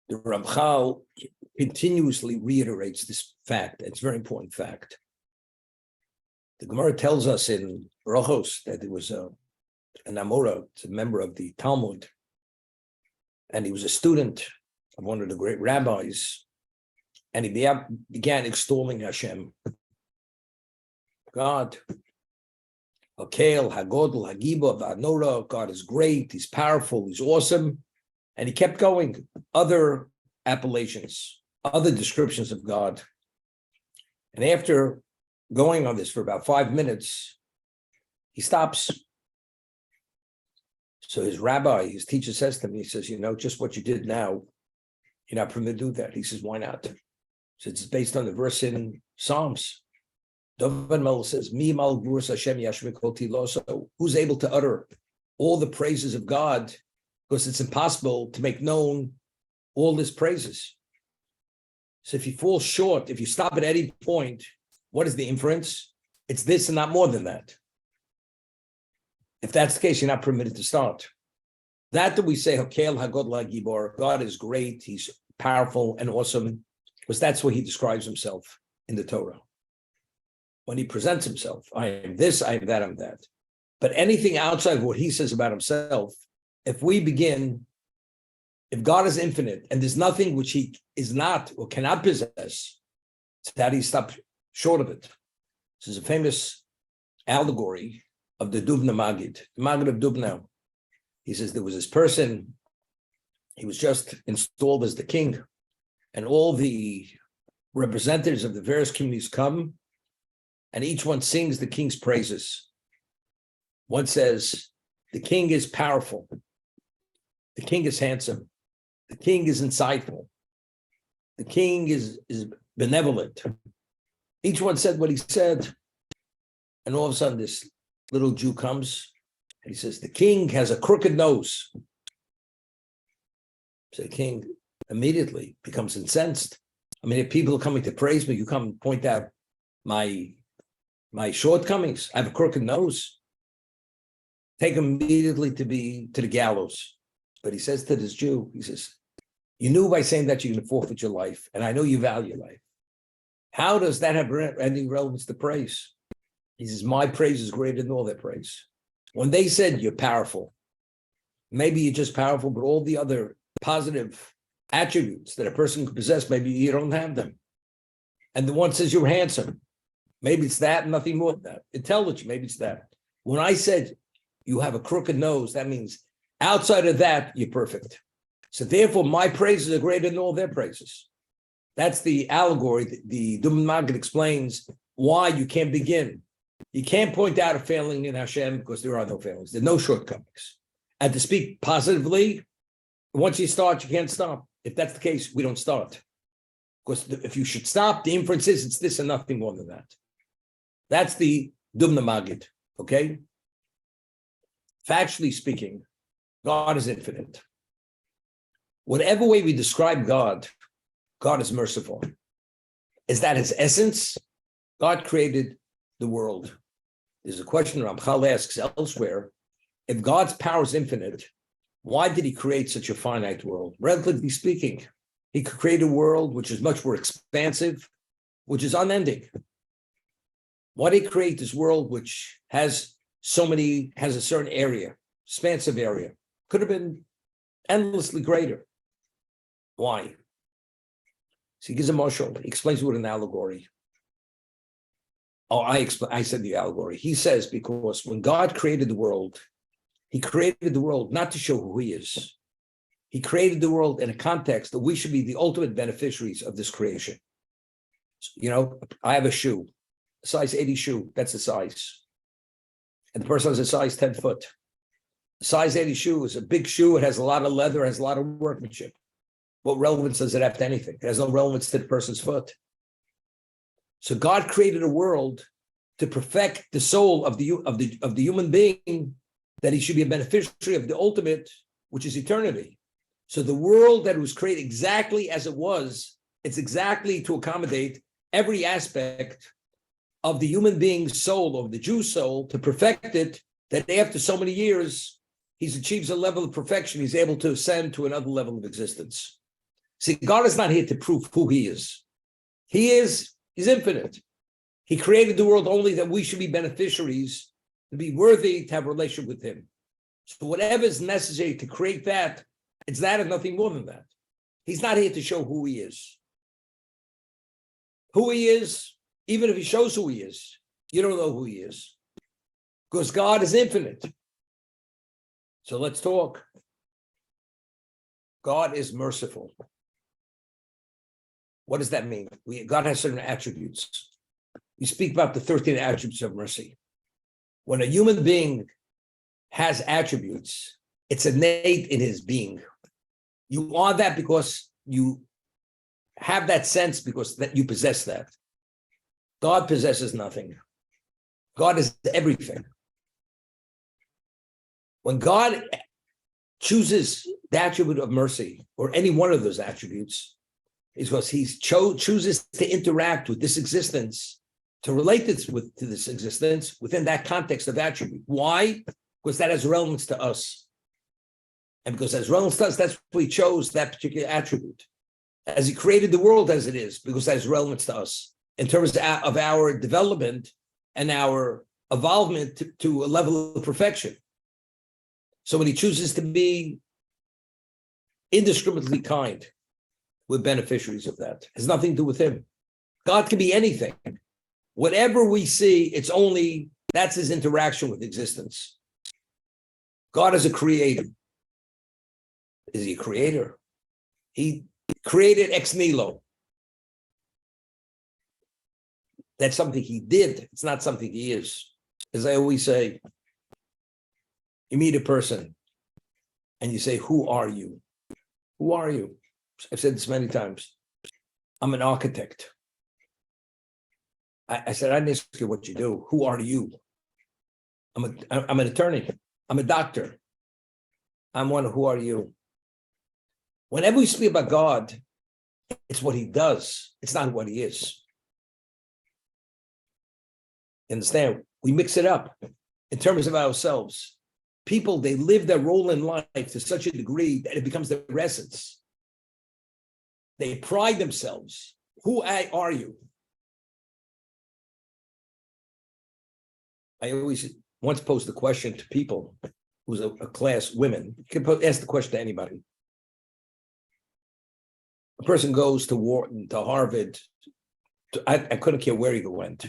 The Ramchal continuously reiterates this fact. It's a very important fact. The Gemara tells us in Brachos that there was an Amora, a member of the Talmud, and he was a student of one of the great rabbis, and he began extolling Hashem. God, Hakel, Hagodl, Hagiba, V'Anora, God is great, he's powerful, he's awesome. And he kept going, other appellations, other descriptions of God. And after going on this for about 5 minutes, he stops. So his rabbi, his teacher says to me, he says, just what you did now, you're not permitted to do that. He says, why not? So it's based on the verse in Psalms. David Melech says, Mi mal gvurus Hashem yashmik kol tiloso. Who's able to utter all the praises of God? Because it's impossible to make known all his praises. So if you fall short, if you stop at any point, what is the inference? It's this and not more than that. If that's the case, you're not permitted to start. That we say, Hakel Hagod La Gibor, God is great, he's powerful and awesome, because that's what he describes himself in the Torah. When he presents himself, I am this, I am that, I'm that. But anything outside of what he says about himself, if we begin, if God is infinite and there's nothing which he is not or cannot possess, that he stopped short of it. This is a famous allegory of the Dubna Magid, the Magid of Dubna. He says there was this person, he was just installed as the king, and all the representatives of the various communities come, and each one sings the king's praises. One says, the king is powerful. The king is handsome. The king is insightful. The king is benevolent. Each one said what he said. And all of a sudden, this little Jew comes and he says, the king has a crooked nose. So the king immediately becomes incensed. I mean, if people are coming to praise me, you come and point out my shortcomings. I have a crooked nose. Take him immediately to the gallows. But he says to this Jew, he says, you knew by saying that you're going to forfeit your life, and I know you value life. How does that have any relevance to praise? He says, my praise is greater than all their praise. When they said you're powerful, maybe you're just powerful, but all the other positive attributes that a person could possess, maybe you don't have them. And the one says you're handsome. Maybe it's that, nothing more than that. Intelligent, maybe it's that. When I said you have a crooked nose, that means outside of that, you're perfect. So therefore, my praises are greater than all their praises. That's the allegory. The Dubna Magid explains why you can't begin. You can't point out a failing in Hashem because there are no failings. There are no shortcomings. And to speak positively, once you start, you can't stop. If that's the case, we don't start. Because if you should stop, the inference is it's this and nothing more than that. That's the Dubna Magid, okay? Factually speaking, God is infinite. Whatever way we describe God, God is merciful. Is that his essence? God created the world. There's a question Ramchal asks elsewhere. If God's power is infinite, why did he create such a finite world? Relatively speaking, he could create a world which is much more expansive, which is unending. Why did he create this world which has a certain area, expansive area? Could have been endlessly greater. Why? So he gives a mashal. He explains it with an allegory. Oh, I said the allegory. He says because when God created the world, he created the world not to show who he is. He created the world in a context that we should be the ultimate beneficiaries of this creation. So, I have a shoe, a size 80 shoe, that's the size. And the person has a size 10 foot. A size 80 shoe is a big shoe. It has a lot of leather, has a lot of workmanship. What relevance does it have to anything? It has no relevance to the person's foot. So God created a world to perfect the soul of the human being, that he should be a beneficiary of the ultimate, which is eternity. So the world that was created exactly as it was, it's exactly to accommodate every aspect of the human being's soul, of the Jew's soul, to perfect it, that after so many years, he achieves a level of perfection, he's able to ascend to another level of existence. See, God is not here to prove who he is. He's infinite. He created the world only that we should be beneficiaries, to be worthy to have a relationship with him. So whatever is necessary to create that, it's that and nothing more than that. He's not here to show who he is. Who he is, even if he shows who he is, you don't know who he is. Because God is infinite. So let's talk. God is merciful. What does that mean? God has certain attributes. We speak about the 13 attributes of mercy. When a human being has attributes, it's innate in his being. You are that because you have that sense, because that you possess that. God possesses nothing. God is everything. When God chooses the attribute of mercy, or any one of those attributes, is because he chooses to interact with this existence, to relate this to this existence within that context of attribute. Why? Because that has relevance to us. And because it has relevance to us, that's why he chose that particular attribute. As he created the world as it is, because that has relevance to us in terms of our development and our evolvement to a level of perfection. So when he chooses to be indiscriminately kind, we're beneficiaries of that. It has nothing to do with him. God can be anything. Whatever we see, that's his interaction with existence. God is a creator. Is he a creator? He created ex nihilo. That's something he did. It's not something he is. As I always say, you meet a person and you say, who are you? Who are you? I've said this many times. I'm an architect. I said, I didn't ask you what you do. Who are you? I'm an attorney. I'm a doctor. I'm one. Who are you? Whenever we speak about God, it's what he does. It's not what he is. You understand? We mix it up in terms of ourselves. People, they live their role in life to such a degree that it becomes their essence. They pride themselves. Who are you? I always once posed the question to people who's a class, women. You can ask the question to anybody. A person goes to Wharton, to Harvard. I couldn't care where he went.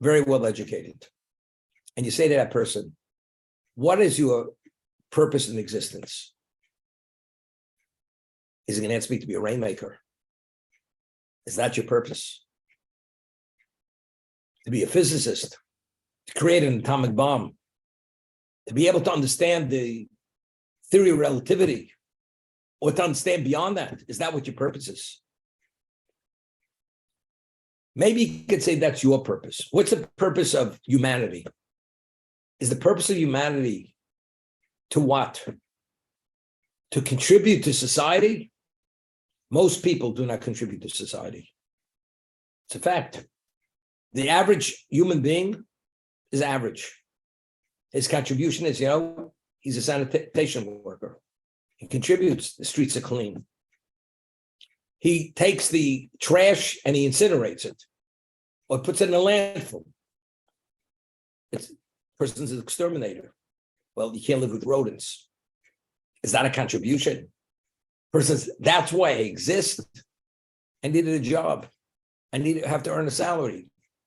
Very well educated. And you say to that person, what is your purpose in existence? Is he going to ask me to be a rainmaker? Is that your purpose? To be a physicist? To create an atomic bomb? To be able to understand the theory of relativity? Or to understand beyond that? Is that what your purpose is? Maybe you could say that's your purpose. What's the purpose of humanity? Is the purpose of humanity to what? To contribute to society? Most people do not contribute to society. It's a fact. The average human being is average. His contribution is, he's a sanitation worker. He contributes, the streets are clean. He takes the trash and he incinerates it or puts it in a landfill. Person's an exterminator. Well, you can't live with rodents. Is that a contribution? Person's, that's why I exist. I needed a job. I have to earn a salary.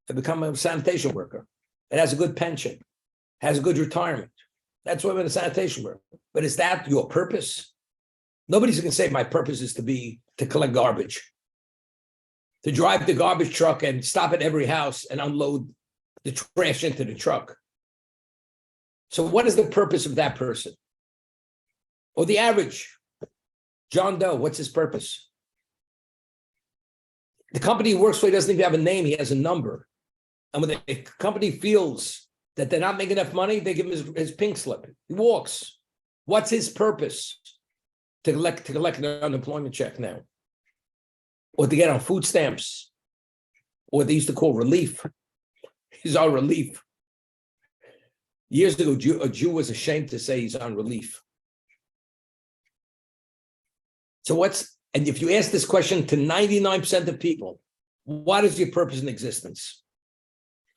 I become a sanitation worker. It has a good pension, has a good retirement. That's why I'm a sanitation worker. But is that your purpose? Nobody's going to say my purpose is to collect garbage, to drive the garbage truck and stop at every house and unload the trash into the truck. So what is the purpose of that person? Or the average John Doe, what's his purpose? The company he works for, he doesn't even have a name, he has a number. And when the company feels that they're not making enough money, they give him his pink slip. He walks. What's his purpose? To collect an unemployment check now. Or to get on food stamps. Or they used to call relief. He's on relief. Years ago, a Jew was ashamed to say he's on relief. So what's And if you ask this question to 99% of people, what is your purpose in existence?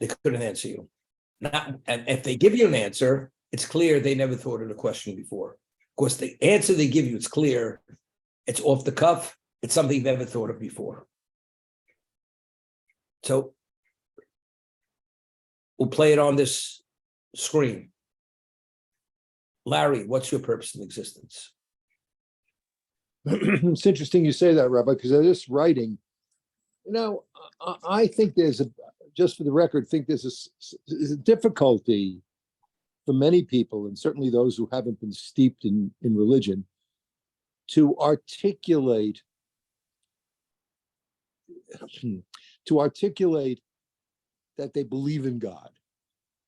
They couldn't answer you. And if they give you an answer, it's clear they never thought of the question before. Of course, the answer they give you, it's clear, it's off the cuff, it's something you've never thought of before. So we'll play it on this screen. Larry, what's your purpose in existence? It's interesting you say that, Rabbi, because I was just writing. I think just for the record, think there's a difficulty for many people, and certainly those who haven't been steeped in religion, to articulate that they believe in God,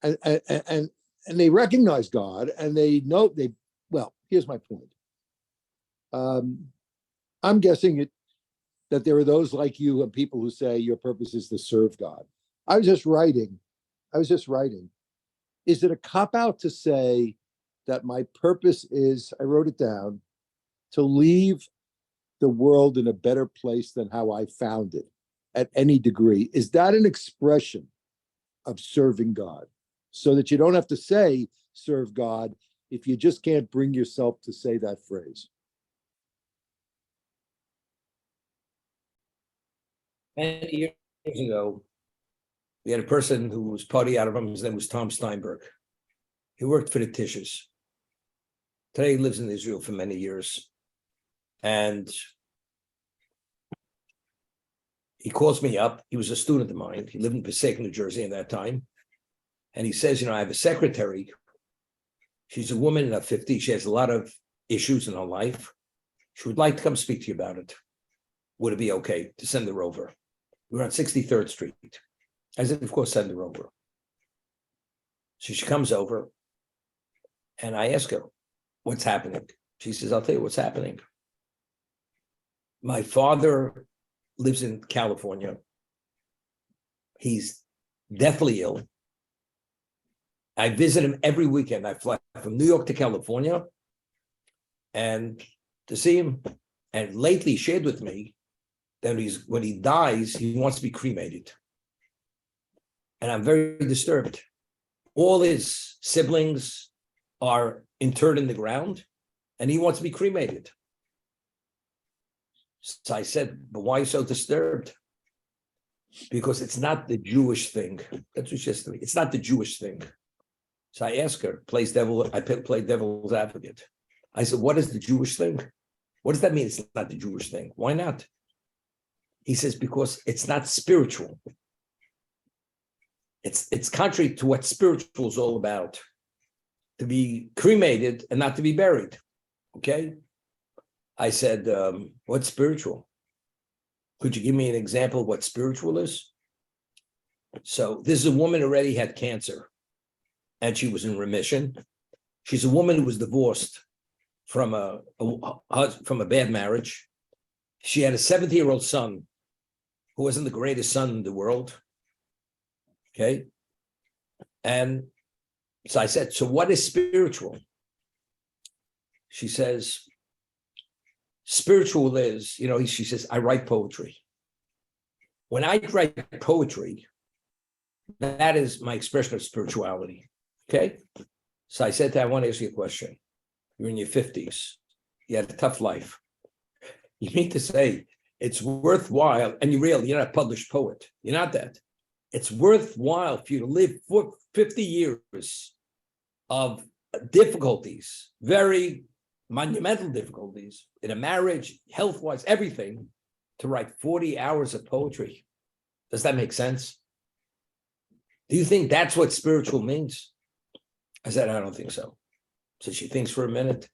and they recognize God, and they know well, here's my point. I'm guessing that there are those like you and people who say your purpose is to serve God. I was just writing. Is it a cop-out to say that my purpose is, I wrote it down, to leave the world in a better place than how I found it at any degree? Is that an expression of serving God? So that you don't have to say serve God if you just can't bring yourself to say that phrase. Many years ago, we had a person who was party out of him. His name was Tom Steinberg. He worked for the Tishas. Today he lives in Israel for many years. And he calls me up. He was a student of mine. He lived in Passaic, New Jersey at that time. And he says, I have a secretary. She's a woman in her 50s. She has a lot of issues in her life. She would like to come speak to you about it. Would it be okay to send her over? We're on 63rd Street. I said, of course, send her over. So she comes over, and I ask her, what's happening? She says, I'll tell you what's happening. My father lives in California. He's deathly ill. I visit him every weekend. I fly from New York to California and to see him. And lately he shared with me that when he dies, he wants to be cremated. And I'm very disturbed. All his siblings are interred in the ground, and he wants to be cremated. So I said, but why are you so disturbed? Because it's not the Jewish thing. That's what she said to me. It's not the Jewish thing. So I asked her, I play devil's advocate. I said, what is the Jewish thing? What does that mean? It's not the Jewish thing. Why not? He says, because it's not spiritual. It's contrary to what spiritual is all about. To be cremated and not to be buried. Okay? I said, what's spiritual? Could you give me an example of what spiritual is? So this is a woman who already had cancer, and she was in remission. She's a woman who was divorced from a bad marriage. She had a 70-year-old son who wasn't the greatest son in the world. Okay. And so I said, so what is spiritual? She says, spiritual is, she says, I write poetry. When I write poetry, that is my expression of spirituality. Okay. So I said to her, I want to ask you a question. You're in your 50s. You had a tough life. You mean to say it's worthwhile, and you're not a published poet. You're not that. It's worthwhile for you to live for 50 years of difficulties, very monumental difficulties in a marriage, health-wise, everything, to write 40 hours of poetry. Does that make sense? Do you think that's what spiritual means? I said, I don't think so. So she thinks for a minute.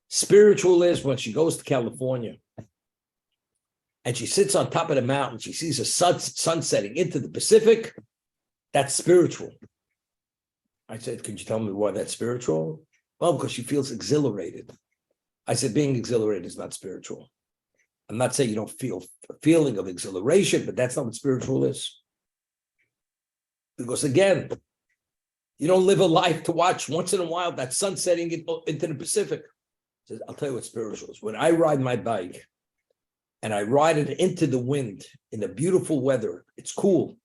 Spiritual is when she goes to California and she sits on top of the mountain, she sees a sun setting into the Pacific. That's spiritual. I said, could you tell me why that's spiritual? Well, because she feels exhilarated. I said, being exhilarated is not spiritual. I'm not saying you don't feel a feeling of exhilaration, but that's not what spiritual is. Because again, you don't live a life to watch once in a while that sun setting into the Pacific. I'll tell you what spiritual is. When I ride my bike and I ride it into the wind in the beautiful weather. It's cool.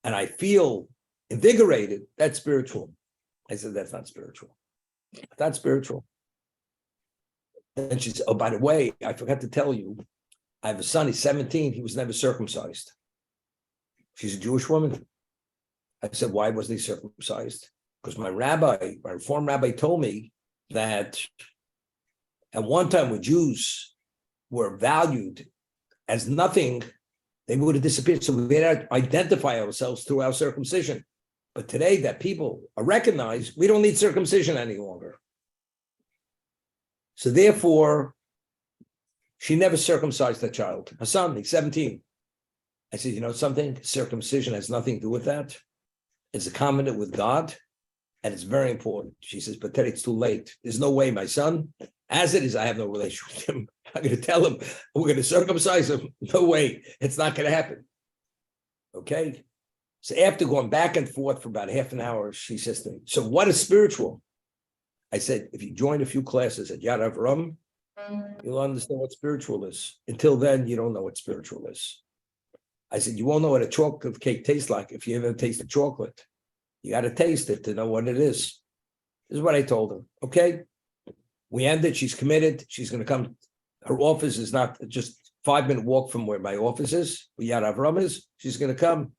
And I feel invigorated. That's spiritual. I said, that's not spiritual. That's spiritual. And she said, oh, by the way, I forgot to tell you, I have a son, he's 17, he was never circumcised. She's a Jewish woman. I said, why wasn't he circumcised? Because my Reform rabbi told me that at one time when Jews were valued as nothing, they would have disappeared. So we had to identify ourselves through our circumcision. But today that people are recognized, we don't need circumcision any longer. So therefore, she never circumcised her child. Her son, he's 17. I said, you know something? Circumcision has nothing to do with that. It's a covenant with God, and it's very important. She says, but Teddy, it's too late. There's no way, my son, as it is, I have no relationship with him. I'm going to tell him, we're going to circumcise him. No way. It's not going to happen. Okay? So after going back and forth for about half an hour, she says to me, so what is spiritual? I said, if you join a few classes at Yad Avram, you'll understand what spiritual is. Until then, you don't know what spiritual is. I said, you won't know what a chocolate cake tastes like if you ever tasted chocolate. You got to taste it to know what it is. This is what I told her. Okay, we ended. She's committed. She's going to come. Her office is not just 5-minute walk from where my office is, where Yad Avram is. She's going to come.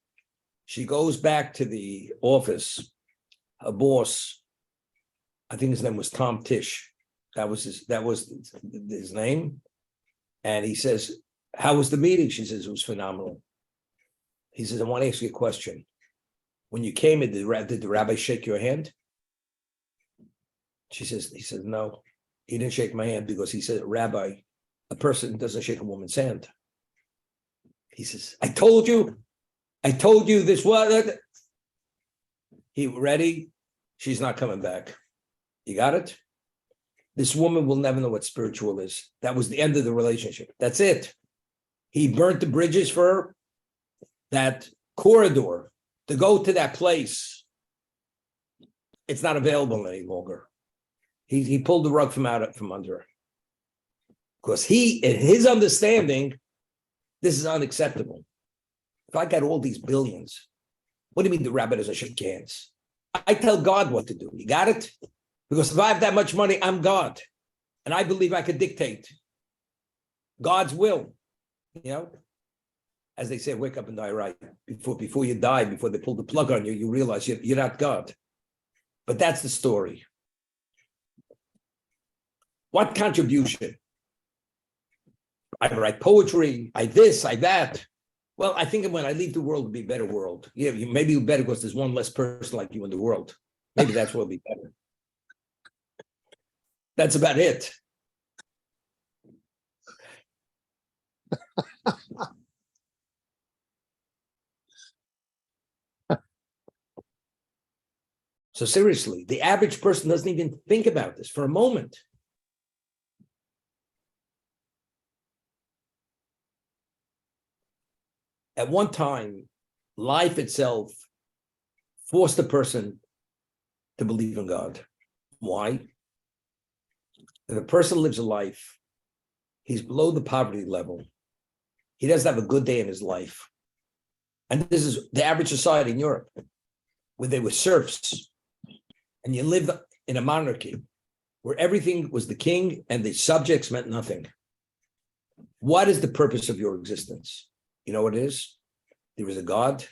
She goes back to the office. Her boss, I think his name was Tom Tish. That was his name. And he says, how was the meeting? She says, it was phenomenal. He says, I want to ask you a question. When you came in, did the rabbi shake your hand? He says, no, he didn't shake my hand because he said, Rabbi, a person doesn't shake a woman's hand. He says, I told you this was. He ready? She's not coming back. You got it? This woman will never know what spiritual is. That was the end of the relationship. That's it. He burnt the bridges for her. That corridor to go to that place, it's not available any longer. He pulled the rug from under her. Because in his understanding, this is unacceptable. If I got all these billions, what do you mean the rabbi doesn't shake hands? I tell God what to do. You got it? Because if I have that much money, I'm God. And I believe I could dictate God's will. You know? As they say, wake up and die right. Before you die, before they pull the plug on you, you realize you're not God. But that's the story. What contribution? I write poetry, I this, I that. Well, I think when I leave the world, it'll be a better world. Yeah, maybe it'll be better because there's one less person like you in the world. Maybe that's what will be better. That's about it. So seriously, the average person doesn't even think about this for a moment. At one time, life itself forced a person to believe in God. Why? If a person lives a life, he's below the poverty level. He doesn't have a good day in his life. And this is the average society in Europe, where they were serfs. And you lived in a monarchy where everything was the king and the subjects meant nothing. What is the purpose of your existence? You know what it is? There is a God.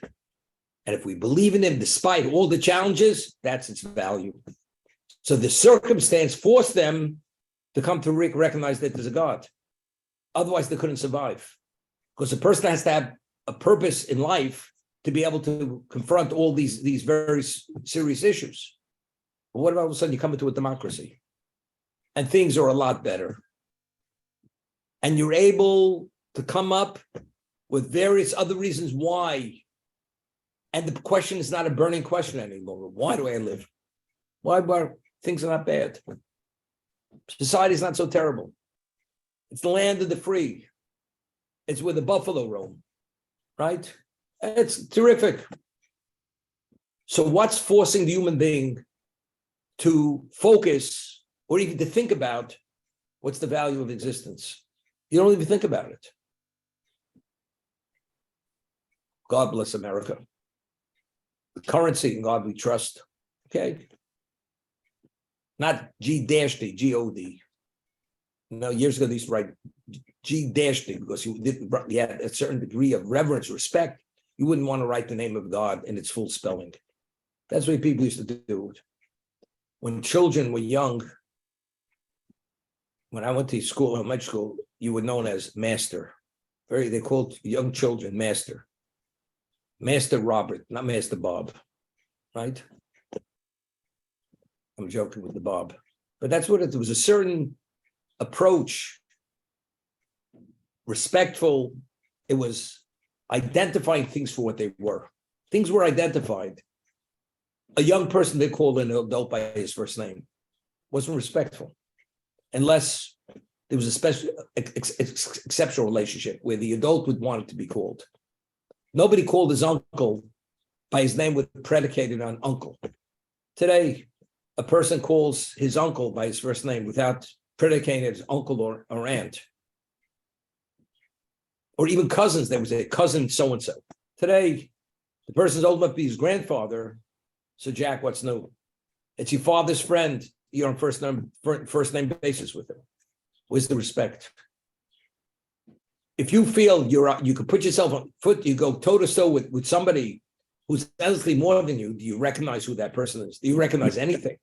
And if we believe in him, despite all the challenges, that's its value. So the circumstance forced them to come to recognize that there's a God. Otherwise, they couldn't survive. Because a person has to have a purpose in life to be able to confront all these very serious issues. But what about all of a sudden you come into a democracy and things are a lot better? And you're able to come up with various other reasons why. And the question is not a burning question any longer. Why do I live? Why things are not bad? Society is not so terrible. It's the land of the free. It's where the buffalo roam, right? It's terrific. So what's forcing the human being to focus or even to think about what's the value of existence? You don't even think about it. God bless America. The currency in God we trust. Okay. Not G-D, G-O-D. No, years ago they used to write G-D because you had a certain degree of reverence, respect. You wouldn't want to write the name of God in its full spelling. That's what people used to do. When children were young, when I went to school, elementary school, you were known as master. They called young children master. Master Robert, not Master Bob, right? I'm joking with the Bob. But that's what it was, a certain approach, respectful. It was identifying things for what they were. Things were identified. A young person they called an adult by his first name wasn't respectful, unless there was a special exceptional relationship where the adult would want it to be called. Nobody called his uncle by his name with predicated on uncle. Today, a person calls his uncle by his first name without predicating his uncle or aunt. Or even cousins, they would say cousin so-and-so. Today, the person's old enough to be his grandfather. So Jack, what's new? It's your father's friend. You're on first name basis with him. Where's the respect? If you feel you could put yourself on foot, you go toe to toe with somebody who's endlessly more than you. Do you recognize who that person is? Do you recognize anything?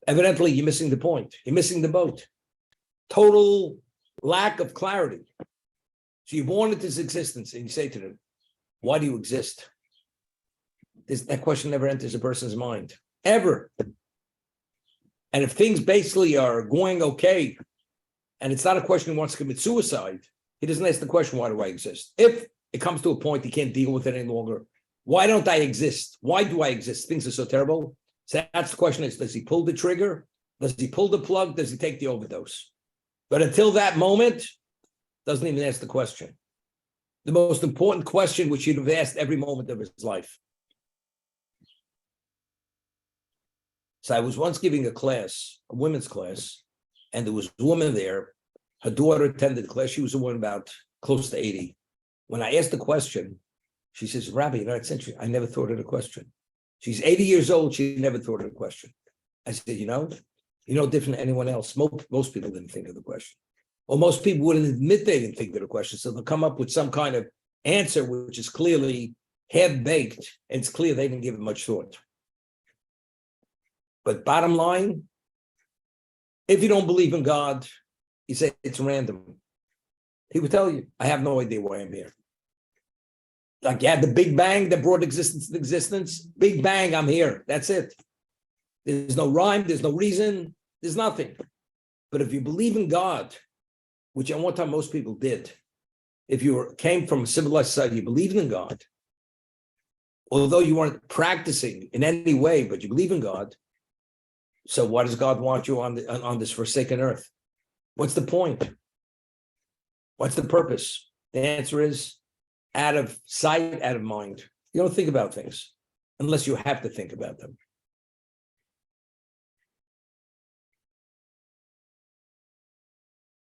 Evidently, you're missing the point. You're missing the boat. Total lack of clarity. So you're born into this existence, and you say to them, "Why do you exist?" That question never enters a person's mind, ever. And if things basically are going okay, and it's not a question he wants to commit suicide, he doesn't ask the question, why do I exist? If it comes to a point he can't deal with it any longer, why don't I exist? Why do I exist? Things are so terrible. So that's the question is, does he pull the trigger? Does he pull the plug? Does he take the overdose? But until that moment, doesn't even ask the question. The most important question which he'd have asked every moment of his life. So I was once giving a class, a women's class, and there was a woman there. Her daughter attended the class. She was a woman about close to 80. When I asked the question, she says, "Rabbi, you know, it's interesting. I never thought of the question." She's 80 years old. She never thought of the question. I said, you know different than anyone else. Most people didn't think of the question. Or most people wouldn't admit they didn't think of the question. So they'll come up with some kind of answer, which is clearly half-baked, and it's clear they didn't give it much thought. But bottom line, if you don't believe in God, you say it's random. He would tell you, I have no idea why I'm here. Like you had the Big Bang that brought existence to existence. Big Bang, I'm here. That's it. There's no rhyme. There's no reason. There's nothing. But if you believe in God, which at one time most people did, if you came from a civilized society, you believed in God, although you weren't practicing in any way, but you believe in God, so why does God want you on this forsaken earth? What's the point? What's the purpose? The answer is out of sight, out of mind. You don't think about things unless you have to think about them.